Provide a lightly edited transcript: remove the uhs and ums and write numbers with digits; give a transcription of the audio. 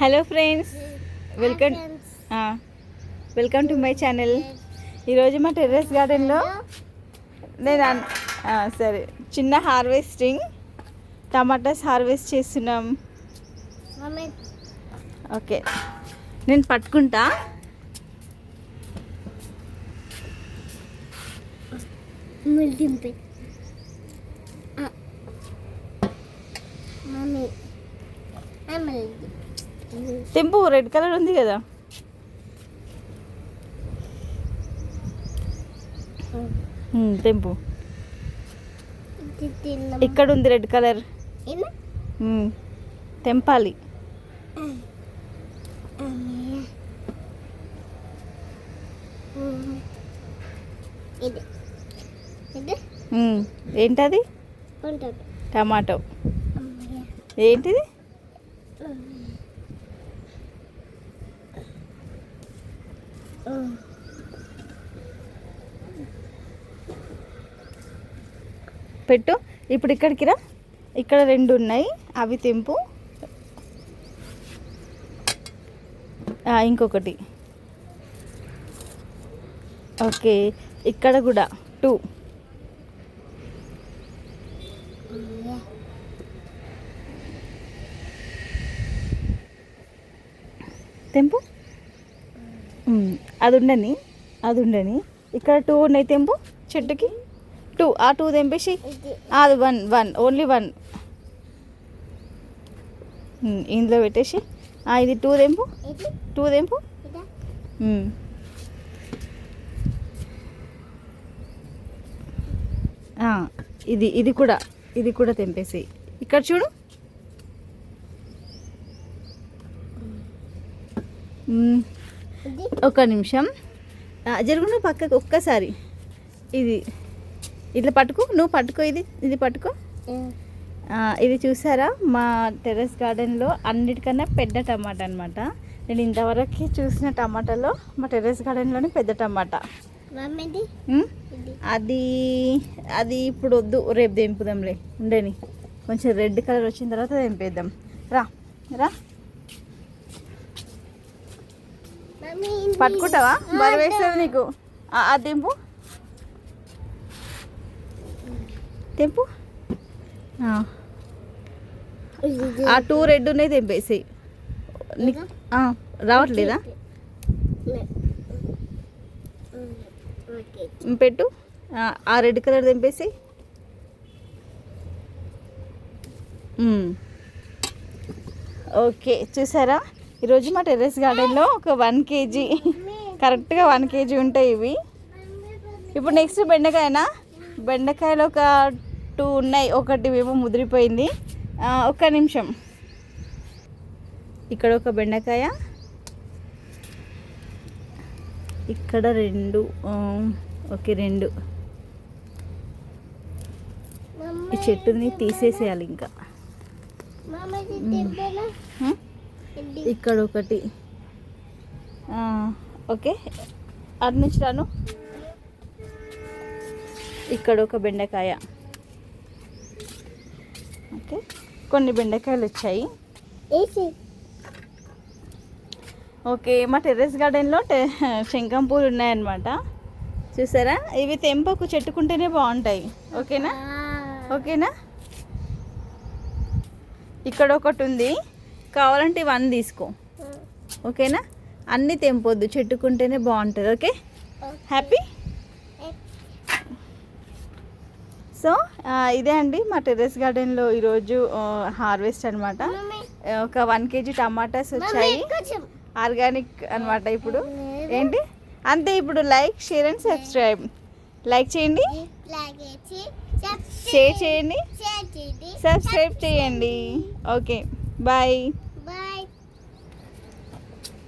Hello friends, welcome to my channel. ఈరోజు మా terrace గార్డెన్లో నేను సరే చిన్న హార్వెస్టింగ్ టమాటాస్ హార్వెస్ట్ చేస్తున్నాం. ఓకే, నేను పట్టుకుంటా. తెంపు, రెడ్ కలర్ ఉంది కదా. తెంపు, ఇక్కడ ఉంది రెడ్ కలర్. తెంపాలి. ఏంటది? టమాటో. ఏంటిది? పెట్టు. ఇప్పుడు ఇక్కడికి రా. ఇక్కడ రెండు ఉన్నాయి, అవి తెంపు. ఇంకొకటి. ఓకే, ఇక్కడ కూడా 2. తెంపు. అది ఉండని. ఇక్కడ 2 ఉన్నాయి, తెంపు. చెట్టుకి 2. ఆ 2 తెంపేసి. అది 1 ఓన్లీ 1 ఇందులో పెట్టేసి. ఇది 2 తెంపు. 2 తెంపు. ఇది కూడా తెంపేసి. ఇక్కడ చూడు. ఒక నిమిషం జరుగును పక్కకు ఒక్కసారి. ఇది ఇట్లా పట్టుకో, నువ్వు పట్టుకో. ఇది పట్టుకో. ఇది చూసారా, మా టెర్రస్ గార్డెన్లో అన్నిటికన్నా పెద్ద టమాటా అనమాట. నేను ఇంతవరకు చూసిన టమాటాలో మా టెర్రస్ గార్డెన్లోనే పెద్ద టమాటా. అది ఇప్పుడు వద్దు, రేపు తెంపుదాంలే. ఉండని కొంచెం రెడ్ కలర్ వచ్చిన తర్వాత తెంపేద్దాం. రా. పట్టుకుంటావా? బరువు వేస్తుంది నీకు. అది తెంపు. ఆ 2 రెడ్ ఉన్నాయి, తెంపేసి. రావట్లేదా? పెట్టు. ఆ రెడ్ కలర్ తెంపేసి. ఓకే, చూసారా, ఈరోజు మా టెర్రస్ గార్డెన్లో ఒక 1 kg, కరెక్ట్గా 1 kg ఉంటాయి ఇవి. ఇప్పుడు నెక్స్ట్ బెండకాయలు ఒక 2 ఉన్నాయి, ఒకటి ఏమో ముదిరిపోయింది. ఒక్క నిమిషం. ఇక్కడ ఒక బెండకాయ, ఇక్కడ 2. ఓకే, 2. ఈ చెట్టుని తీసేసేయాలి ఇంకా. ఇక్కడ ఒకటి. ఓకే, అటు నుంచి రాను. ఇక్కడ ఒక బెండకాయ. ఓకే, కొన్ని బెండకాయలు వచ్చాయి. ఓకే, మా టెర్రస్ గార్డెన్లో శంఖం పూలు ఉన్నాయన్నమాట. చూసారా, ఇవి తెంపకు, చెట్టుకుంటేనే బాగుంటాయి. ఓకేనా. ఇక్కడ ఒకటి ఉంది, కావాలంటే 1 తీసుకో. ఓకేనా, అన్నీ తెంపొద్దు, చెట్టుకుంటేనే బాగుంటుంది. Okay, happy. సో ఇదే అండి మా టెర్రస్ గార్డెన్లో ఈరోజు హార్వెస్ట్ అనమాట. ఒక 1 kg టమాటాస్ వచ్చాయి, ఆర్గానిక్ అనమాట. ఇప్పుడు ఏంటి అంతే. ఇప్పుడు like, share and subscribe. Like చేయండి, షేర్ చేయండి, సబ్స్క్రైబ్ చేయండి. Okay, bye.